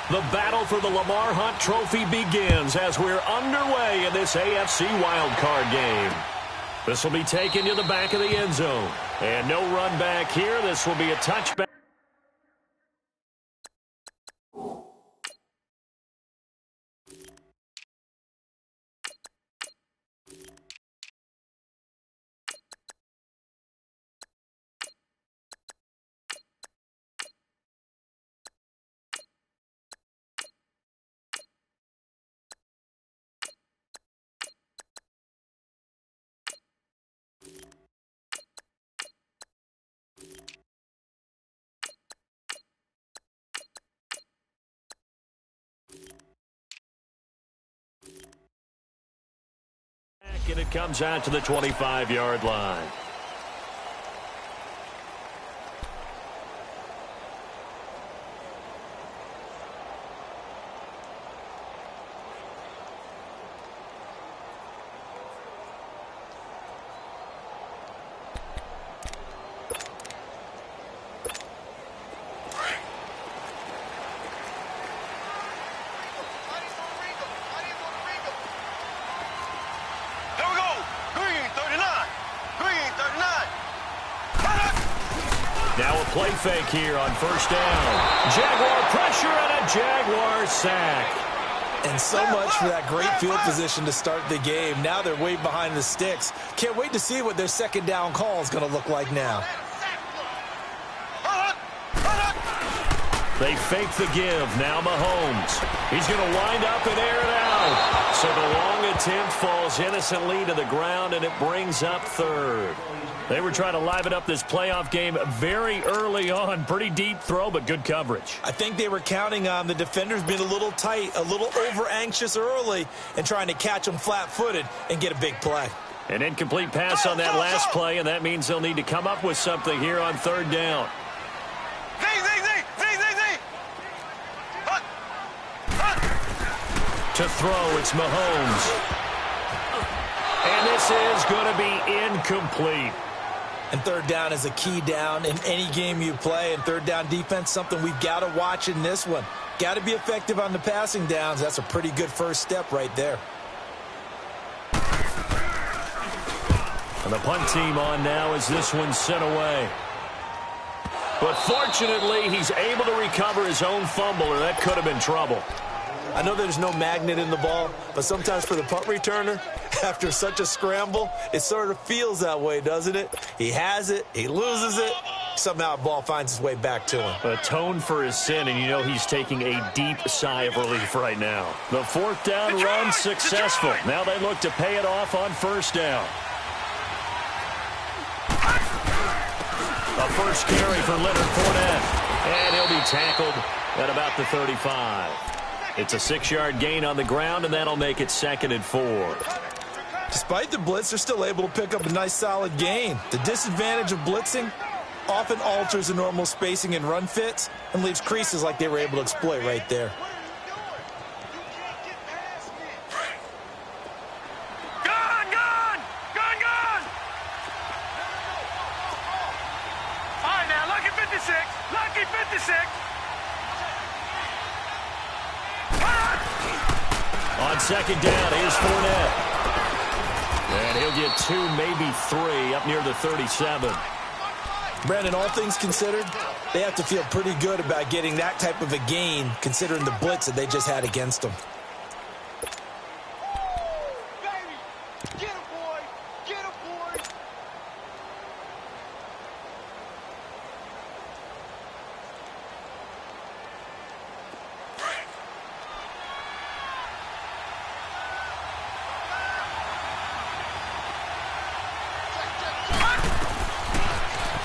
The battle for the Lamar Hunt Trophy begins as we're underway in this AFC wildcard game. This will be taken to the back of the end zone. And no run back here. This will be a touchback. And it comes out to the 25-yard line. Now a play fake here on first down. Jaguar pressure and a Jaguar sack. And so much for that great field position to start the game. Now they're way behind the sticks. Can't wait to see what their second down call is going to look like now. They fake the give. Now Mahomes. He's going to wind up and air it out. So the long attempt falls innocently to the ground, and it brings up third. They were trying to liven up this playoff game very early on. Pretty deep throw, but good coverage. I think they were counting on the defenders being a little tight, a little over-anxious early, and trying to catch them flat-footed and get a big play. An incomplete pass on that last play, and that means they'll need to come up with something here on third down. To throw, it's Mahomes. And this is going to be incomplete. And third down is a key down in any game you play. And third down defense, something we've got to watch in this one. Got to be effective on the passing downs. That's a pretty good first step right there. And the punt team on now as this one's sent away. But fortunately, he's able to recover his own fumble, or that could have been trouble. I know there's no magnet in the ball, but sometimes for the punt returner, after such a scramble, it sort of feels that way, doesn't it? He has it, he loses it, somehow the ball finds its way back to him. Atone for his sin, and you know he's taking a deep sigh of relief right now. The fourth down run successful. Now they look to pay it off on first down. A first carry for Leonard Fournette, and he'll be tackled at about the 35. It's a 6-yard gain on the ground, and that'll make it 2nd and 4. Despite the blitz, they're still able to pick up a nice solid gain. The disadvantage of blitzing often alters the normal spacing and run fits and leaves creases like they were able to exploit right there. Gone! All right, now, lucky 56. Lucky 56. On second down, here's Fournette. And he'll get 2, maybe 3, up near the 37. Brandon, all things considered, they have to feel pretty good about getting that type of a gain, considering the blitz that they just had against them.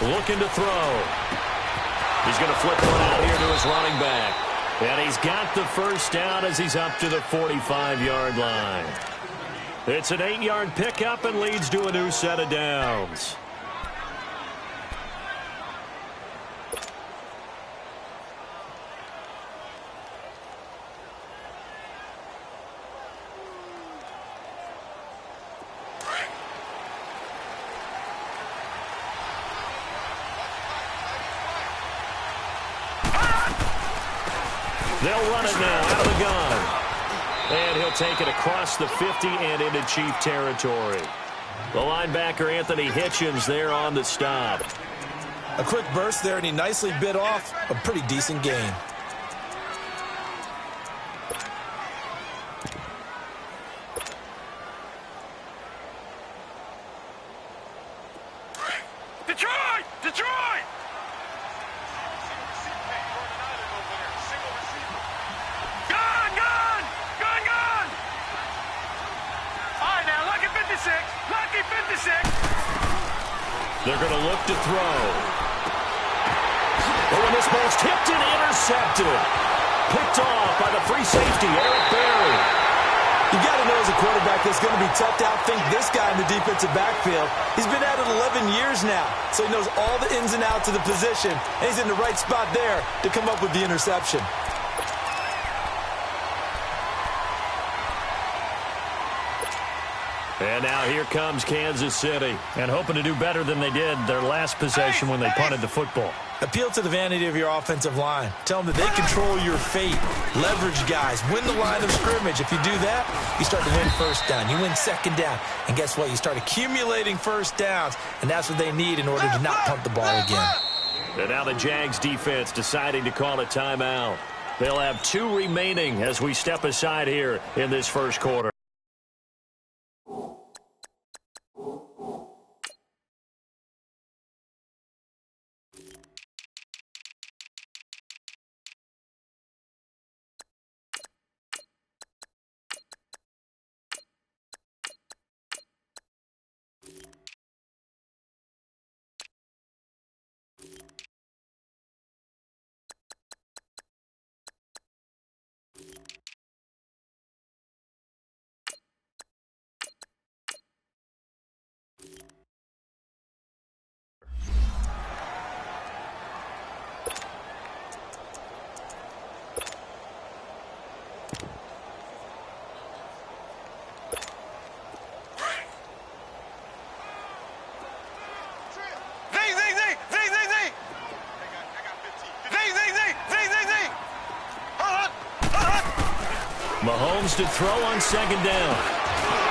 Looking to throw. He's going to flip one out here to his running back. And he's got the first down as he's up to the 45-yard line. It's an 8-yard pickup and leads to a new set of downs. They'll run it now out of the gun. And he'll take it across the 50 and into Chief territory. The linebacker, Anthony Hitchens, there on the stop. A quick burst there, and he nicely bit off a pretty decent gain. Detroit! Detroit! Gone! Gone! Gone! Gone! All right, now, lucky 56. Lucky 56. They're going to look to throw. Oh, and this ball's tipped and intercepted. Picked off by the free safety, Eric Berry. You got to know as a quarterback it's going to be tough to outthink this guy in the defensive backfield. He's been at it 11 years now, so he knows all the ins and outs of the position, and he's in the right spot there to come up with the interception. And now here comes Kansas City. And hoping to do better than they did their last possession when they punted the football. Appeal to the vanity of your offensive line. Tell them that they control your fate. Leverage guys. Win the line of scrimmage. If you do that, you start to win first down. You win second down. And guess what? You start accumulating first downs. And that's what they need in order to not punt the ball again. And now the Jags defense deciding to call a timeout. They'll have 2 remaining as we step aside here in this first quarter. Mahomes to throw on second down.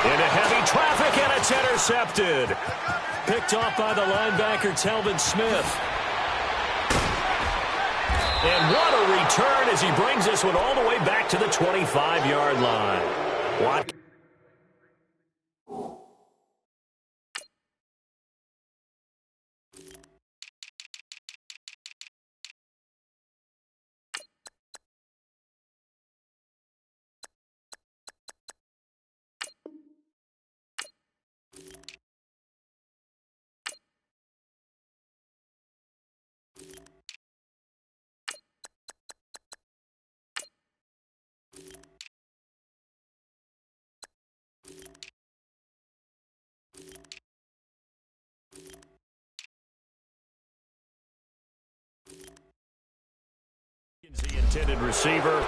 Into heavy traffic, and it's intercepted. Picked off by the linebacker, Telvin Smith. And what a return as he brings this one all the way back to the 25-yard line. What? The intended receiver.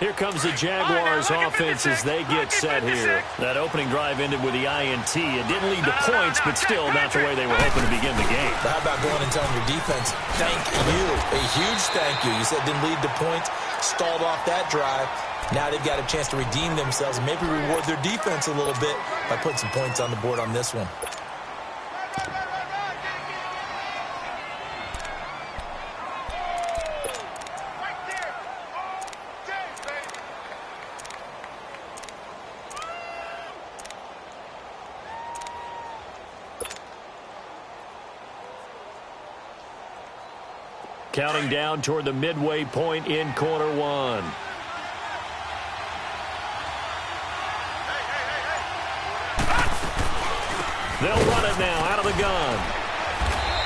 Here comes the Jaguars offense as they get set here. That opening drive ended with the INT. It didn't lead to points, but still not the way they were hoping to begin the game. But how about going and telling your defense, thank you, a huge thank you. You said didn't lead to points, stalled off that drive. Now they've got a chance to redeem themselves and maybe reward their defense a little bit by putting some points on the board on this one. Counting down toward the midway point in quarter one. They'll run it now out of the gun.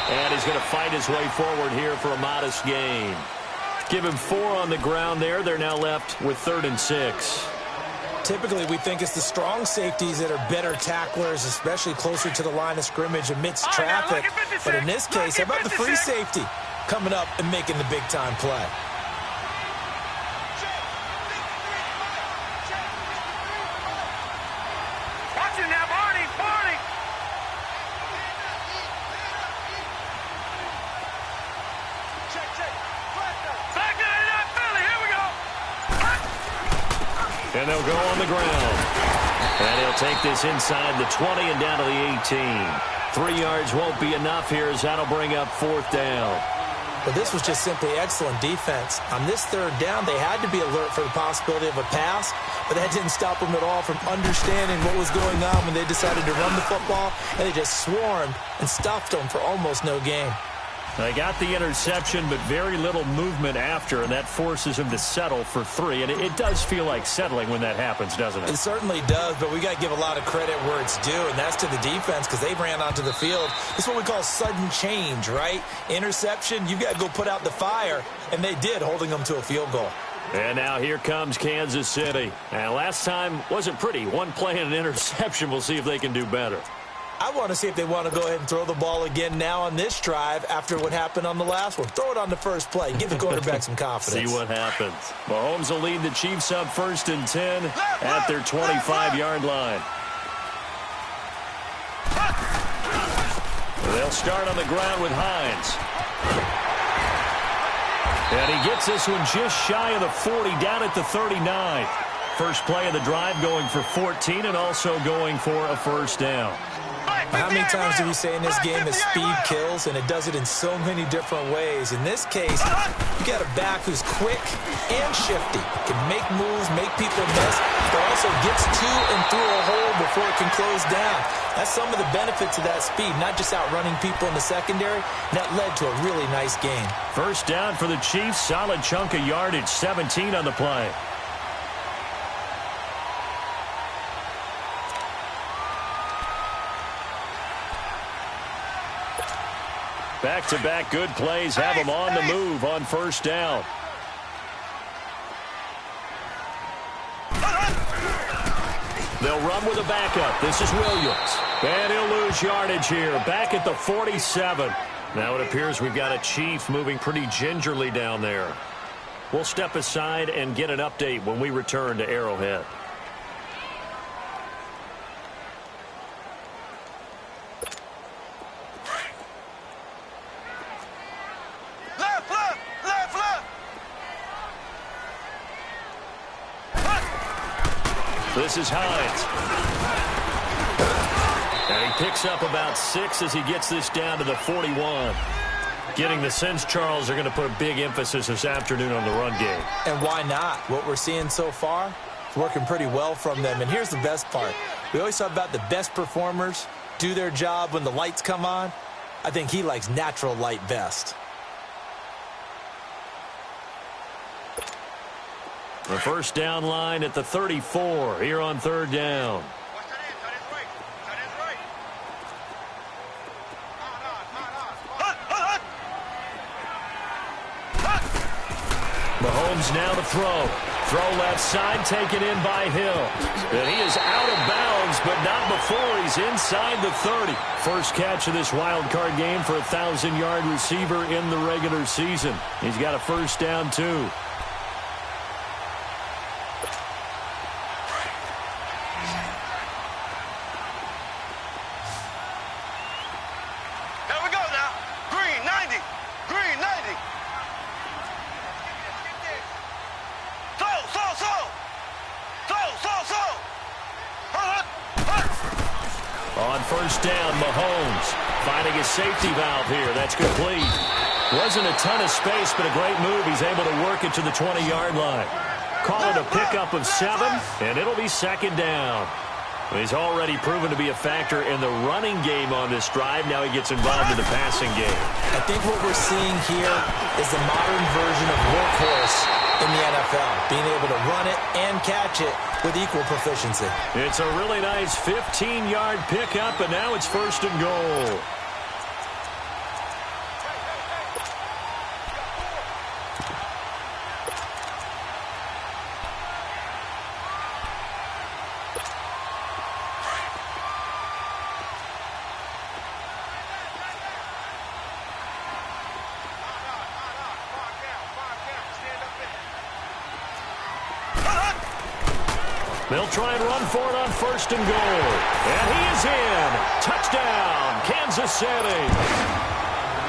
And he's going to fight his way forward here for a modest gain. Give him 4 on the ground there. They're now left with 3rd and 6. Typically, we think it's the strong safeties that are better tacklers, especially closer to the line of scrimmage amidst traffic. But in this case, how about the free safety coming up and making the big-time play? Watch it now, Barney. And they'll go on the ground. And he'll take this inside the 20 and down to the 18. 3 yards won't be enough here as that'll bring up 4th down. But this was just simply excellent defense. On this 3rd down, they had to be alert for the possibility of a pass, but that didn't stop them at all from understanding what was going on when they decided to run the football, and they just swarmed and stuffed them for almost no gain. They got the interception, but very little movement after, and that forces him to settle for 3. And it does feel like settling when that happens, doesn't it? It certainly does, but we got to give a lot of credit where it's due, and that's to the defense because they ran onto the field. It's what we call sudden change, right? Interception, you got to go put out the fire, and they did, holding them to a field goal. And now here comes Kansas City. And last time wasn't pretty. 1 play and an interception. We'll see if they can do better. I want to see if they want to go ahead and throw the ball again now on this drive after what happened on the last one. Throw it on the first play. Give the quarterback some confidence. See what happens. Mahomes will lead the Chiefs up 1st and 10 at their 25-yard line. They'll start on the ground with Hines. And he gets this one just shy of the 40, down at the 39. First play of the drive going for 14 and also going for a 1st down. How many times do we say in this game that speed kills, and it does it in so many different ways? In this case, you got a back who's quick and shifty, can make moves, make people miss, but also gets to and through a hole before it can close down. That's some of the benefits of that speed, not just outrunning people in the secondary. That led to a really nice game. 1st down for the Chiefs, solid chunk of yardage, 17 on the play. Back-to-back good plays have them on the move on 1st down. They'll run with a backup. This is Williams. And he'll lose yardage here. Back at the 47. Now it appears we've got a Chief moving pretty gingerly down there. We'll step aside and get an update when we return to Arrowhead. This is Hines. And he picks up about 6 as he gets this down to the 41. Getting the sense, Charles, are going to put a big emphasis this afternoon on the run game. And why not? What we're seeing so far is working pretty well from them. And here's the best part. We always talk about the best performers do their job when the lights come on. I think he likes natural light best. The 1st down line at the 34 here on 3rd down. Mahomes now to throw. Throw left side, taken in by Hill. And he is out of bounds, but not before he's inside the 30. First catch of this wild card game for a 1,000-yard receiver in the regular season. He's got a 1st down, too. On 1st down, Mahomes finding a safety valve here. That's complete. Wasn't a ton of space, but a great move. He's able to work it to the 20-yard line. Call it a pickup of 7, and it'll be 2nd down. He's already proven to be a factor in the running game on this drive. Now he gets involved in the passing game. I think what we're seeing here is the modern version of workhorse in the NFL, being able to run it and catch it with equal proficiency. It's a really nice 15-yard pickup, and now it's 1st and goal. They'll try and run for it on 1st and goal. And he is in. Touchdown, Kansas City.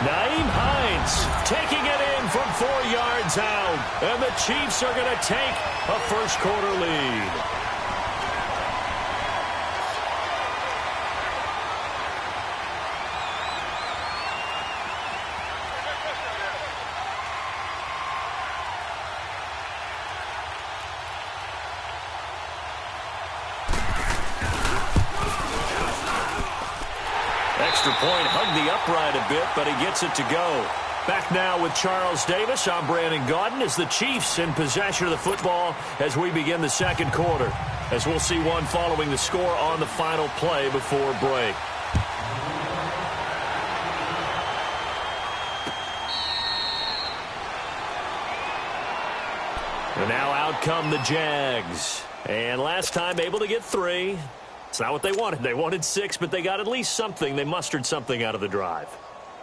Nyheim Hines taking it in from 4 yards out. And the Chiefs are going to take a first-quarter lead. Extra point, hugged the upright a bit, but he gets it to go. Back now with Charles Davis. I'm Brandon Gaudin as the Chiefs in possession of the football as we begin the second quarter. As we'll see one following the score on the final play before break. And now out come the Jags. And last time able to get 3. It's not what they wanted. They wanted 6, but they got at least something. They mustered something out of the drive.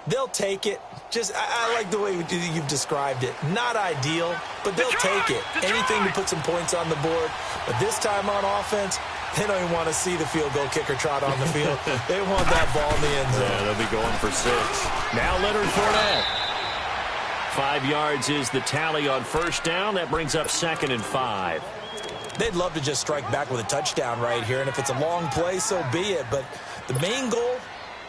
They'll take it. I like the way you've described it. Not ideal, but they'll take it. Anything to put some points on the board. But this time on offense, they don't even want to see the field goal kicker trot on the field. They want that ball in the end zone. Yeah, they'll be going for 6. Now Leonard Fournette. 5 yards is the tally on first down. That brings up 2nd and 5. They'd love to just strike back with a touchdown right here, and if it's a long play, so be it. But the main goal,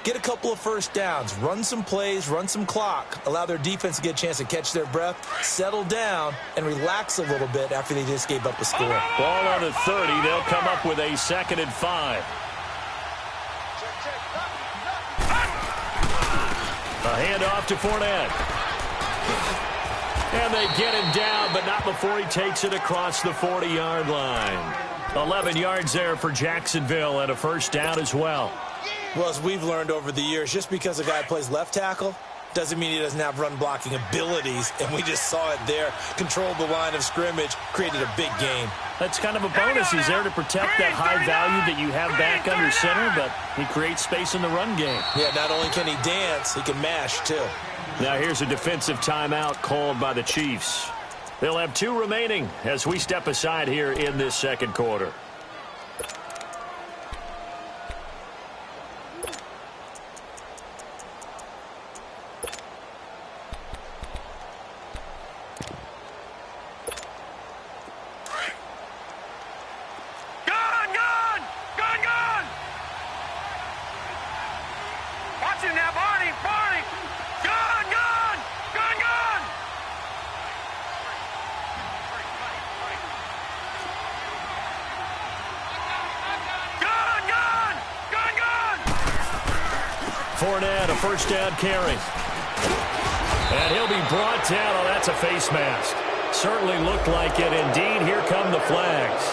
get a couple of first downs, run some plays, run some clock, allow their defense to get a chance to catch their breath, settle down, and relax a little bit after they just gave up a score. Ball on the 30. They'll come up with a 2nd and 5. A handoff to Fournette. And they get him down, but not before he takes it across the 40-yard line. 11 yards there for Jacksonville and a first down as well. Well, as we've learned over the years, just because a guy plays left tackle doesn't mean he doesn't have run-blocking abilities, and we just saw it there. Controlled the line of scrimmage, created a big gain. That's kind of a bonus. He's there to protect that high value that you have back under center, but he creates space in the run game. Yeah, not only can he dance, he can mash, too. Now here's a defensive timeout called by the Chiefs. They'll have 2 remaining as we step aside here in this second quarter. Fournette, a first down carry. And he'll be brought down. Oh, that's a face mask. Certainly looked like it. Indeed, here come the flags.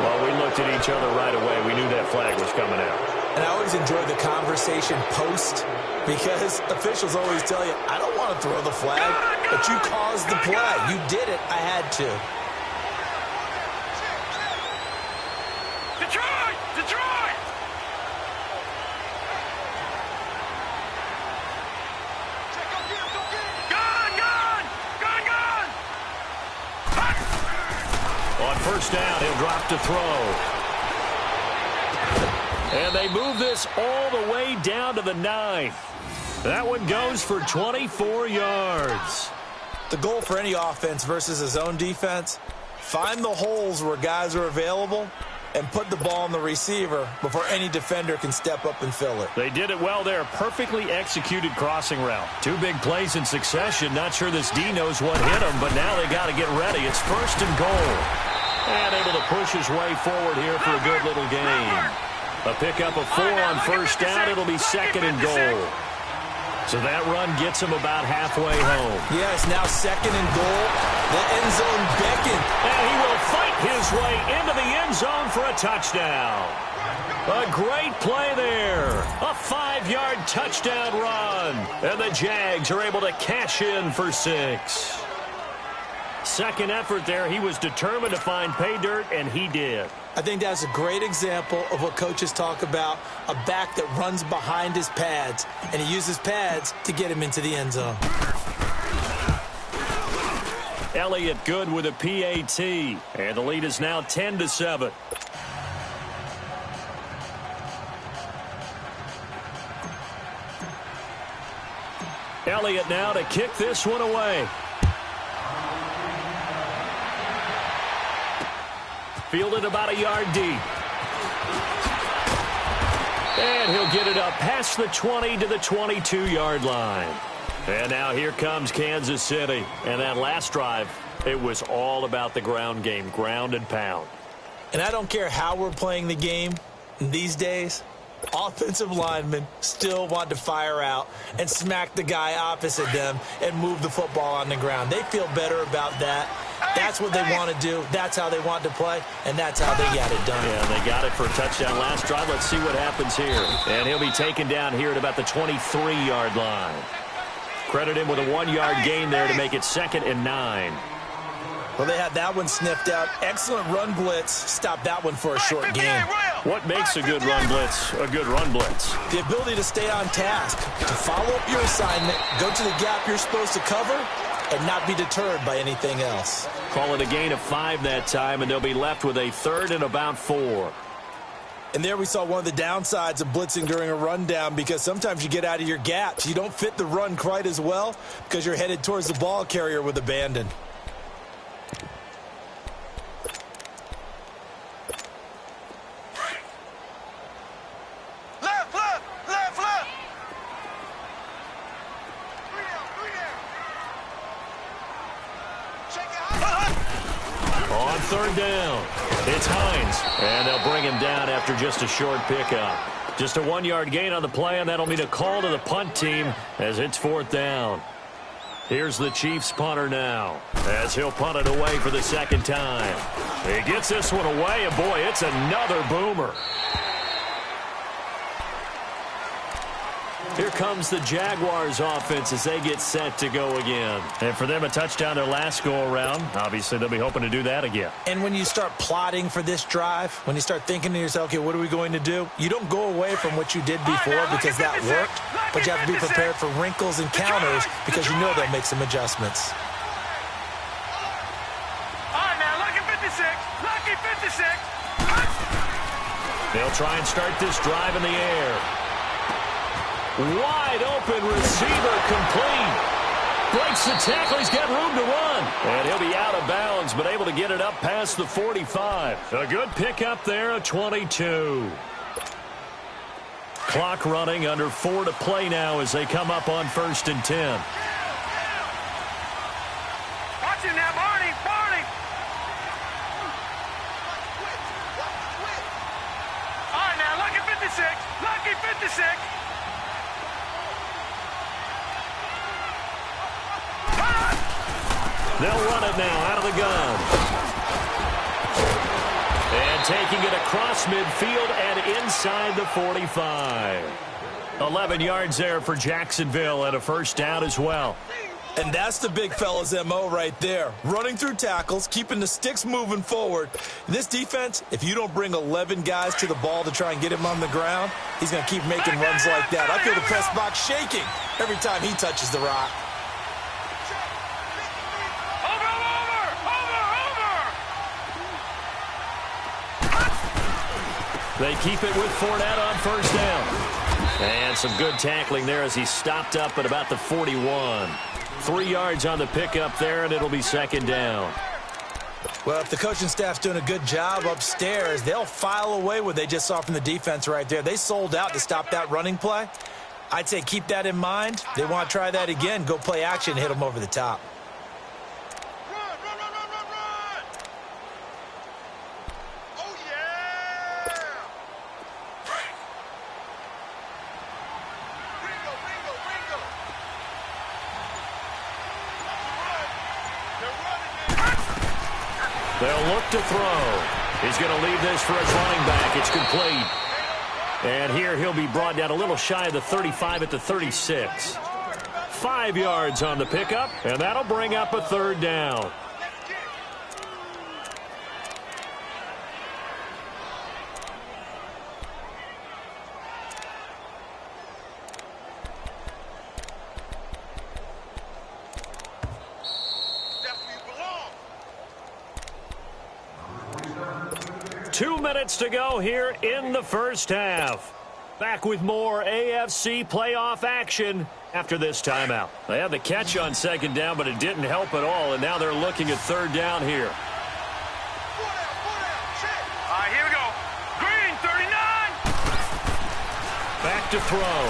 Well, we looked at each other right away. We knew that flag was coming out. And I always enjoy the conversation post because officials always tell you, I don't want to throw the flag, but you caused the play. You did it. I had to. Detroit! Detroit! On first down, he'll drop to throw. And they move this all the way down to the 9. That one goes for 24 yards. The goal for any offense versus his own defense, find the holes where guys are available and put the ball on the receiver before any defender can step up and fill it. They did it well there. Perfectly executed crossing route. 2 big plays in succession. Not sure this D knows what hit him, but now they got to get ready. It's first and goal. And able to push his way forward here for a good little gain. A pickup of 4 on first down. It'll be 2nd and goal. So that run gets him about halfway home. Yes, now 2nd and goal. The end zone beckons. And he will fight his way into the end zone for a touchdown. A great play there. A 5-yard touchdown run. And the Jags are able to cash in for 6. Second effort there. He was determined to find pay dirt, and he did. I think that's a great example of what coaches talk about, a back that runs behind his pads, and he uses pads to get him into the end zone. Elliott good with a PAT, and the lead is now 10-7. Elliott now to kick this one away. Fielded about a yard deep. And he'll get it up past the 20 to the 22-yard line. And now here comes Kansas City. And that last drive, it was all about the ground game, ground and pound. And I don't care how we're playing the game these days, offensive linemen still want to fire out and smack the guy opposite them and move the football on the ground. They feel better about that. That's what they want to do. That's how they want to play, and that's how they got it done. Yeah, they got it for a touchdown last drive. Let's see what happens here. And he'll be taken down here at about the 23-yard line. Credit him with a 1-yard gain there to make it 2nd and 9. Well, they had that one sniffed out. Excellent run blitz. Stop that one for a short gain. What makes a good run blitz a good run blitz? The ability to stay on task, to follow up your assignment, go to the gap you're supposed to cover, and not be deterred by anything else. Call it a gain of 5 that time, and they'll be left with a 3rd and about 4. And there we saw one of the downsides of blitzing during a rundown, because sometimes you get out of your gaps. You don't fit the run quite as well because you're headed towards the ball carrier with abandon. On 3rd down, it's Hines, and they'll bring him down after just a short pickup. Just a 1-yard gain on the play, and that'll mean a call to the punt team as it's 4th down. Here's the Chiefs punter now, as he'll punt it away for the 2nd time. He gets this one away, and boy, it's another boomer. Here comes the Jaguars offense as they get set to go again. And for them, a touchdown their last go-around. Obviously, they'll be hoping to do that again. And when you start plotting for this drive, when you start thinking to yourself, okay, what are we going to do? You don't go away from what you did before because that worked, but you have to be prepared for wrinkles and counters because you know they'll make some adjustments. All right, now, lucky 56. Lucky 56. They'll try and start this drive in the air. Wide open receiver complete. Breaks the tackle. He's got room to run. And he'll be out of bounds, but able to get it up past the 45. A good pickup there, a 22. Clock running, under 4 to play now as they come up on 1st and 10. Watch him now, Barney. Barney. All right, now, lucky 56. Lucky 56. They'll run it now out of the gun. And taking it across midfield and inside the 45. 11 yards there for Jacksonville and a 1st down as well. And that's the big fella's MO right there. Running through tackles, keeping the sticks moving forward. This defense, if you don't bring 11 guys to the ball to try and get him on the ground, he's going to keep making runs like that. I feel the press box shaking every time he touches the rock. They keep it with Fournette on 1st down. And some good tackling there as he stopped up at about the 41. 3 yards on the pickup there, and it'll be 2nd down. Well, if the coaching staff's doing a good job upstairs, they'll file away what they just saw from the defense right there. They sold out to stop that running play. I'd say keep that in mind. They want to try that again, go play action, hit them over the top. They'll look to throw. He's going to leave this for his running back. It's complete. And here he'll be brought down a little shy of the 35 at the 36. 5 yards on the pickup, and that'll bring up a 3rd down. Two minutes to go here in the 1st half. Back with more AFC playoff action after this timeout. They had the catch on second down, but it didn't help at all, and now they're looking at third down here. All right, here we go. Green, 39. Back to throw.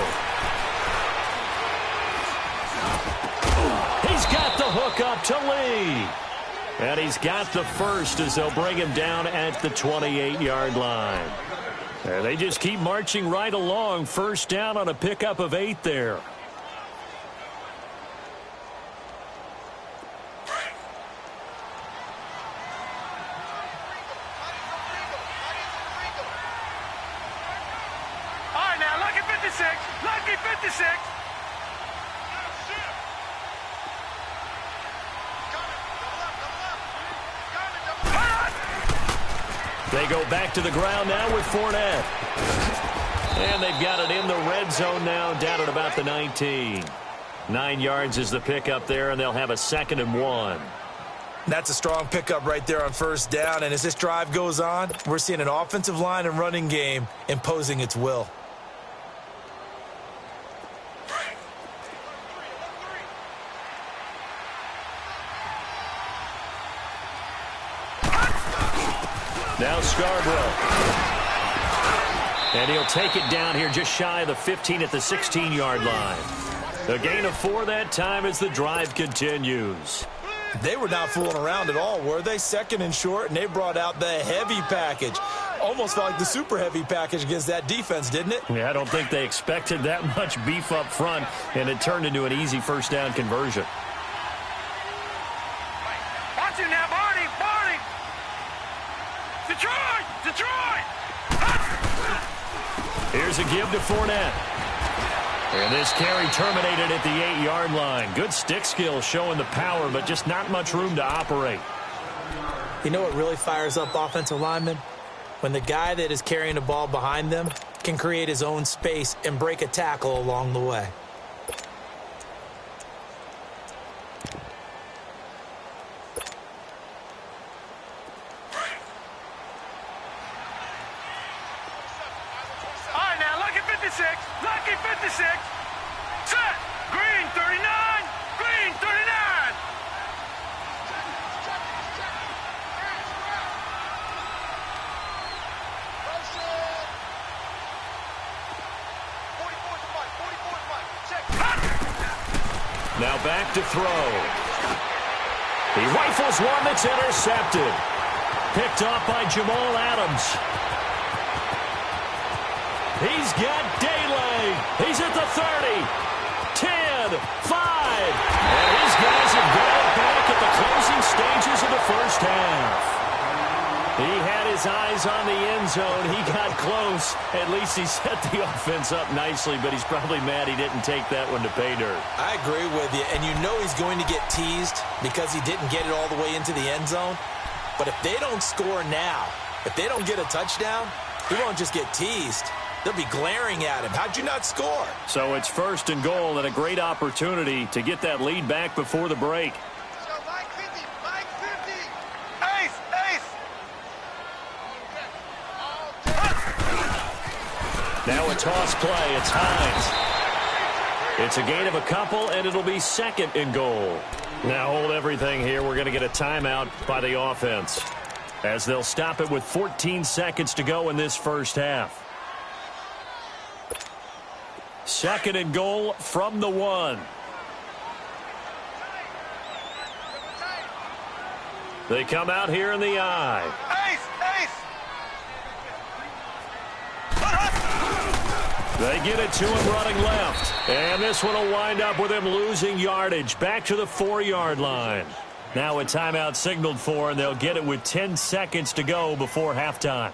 He's got the hook up to Lee. And he's got the first as they'll bring him down at the 28-yard line. And they just keep marching right along. First down on a pickup of 8 there. All right, now, lucky 56. Lucky 56. They go back to the ground now with Fournette. And they've got it in the red zone now, down at about the 19. 9 yards is the pickup there, and they'll have a 2nd and 1. That's a strong pickup right there on first down, and as this drive goes on, we're seeing an offensive line and running game imposing its will. Now Scarborough. And he'll take it down here just shy of the 15 at the 16-yard line. A gain of 4 that time as the drive continues. They were not fooling around at all, were they? 2nd and short, and they brought out the heavy package. Almost felt like the super heavy package against that defense, didn't it? Yeah, I don't think they expected that much beef up front, and it turned into an easy first down conversion. Watch him now, Barney. Barney. Detroit. Detroit. Here's a give to Fournette. And this carry terminated at the 8-yard line. Good stick skill showing the power, but just not much room to operate. You know what really fires up offensive linemen? When the guy that is carrying the ball behind them can create his own space and break a tackle along the way. All right, now, lucky 56. Lucky 56. Set. Green, 39. Green, 39. Now back to throw. He rifles one that's intercepted. Picked off by Jamal Adams. He's got daylight. He's at the 30. 10, 5. And his guys have got it back at the closing stages of the first half. He had his eyes on the end zone. He got close. At least he set the offense up nicely, but he's probably mad he didn't take that one to pay dirt. I agree with you, and you know he's going to get teased because he didn't get it all the way into the end zone. But if they don't score now, if they don't get a touchdown, he won't just get teased. They'll be glaring at him. How'd you not score? So it's 1st and goal and a great opportunity to get that lead back before the break. Now a toss play. It's Hines. It's a gain of a couple, and it'll be 2nd and goal. Now hold everything here. We're going to get a timeout by the offense as they'll stop it with 14 seconds to go in this first half. 2nd and goal from the 1. They come out here in the eye. They get it to him running left. And this one will wind up with him losing yardage back to the 4-yard line. Now a timeout signaled for, and they'll get it with 10 seconds to go before halftime.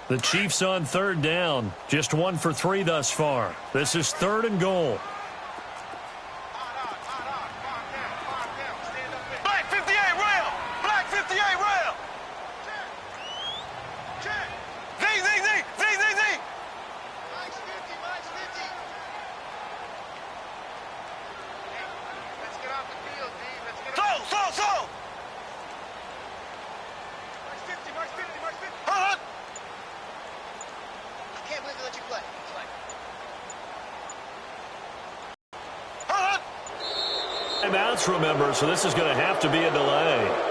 The Chiefs on 3rd down. Just 1 for 3 thus far. This is 3rd and goal. Black 58, rail. timeouts, remember, so this is going to have to be a delay.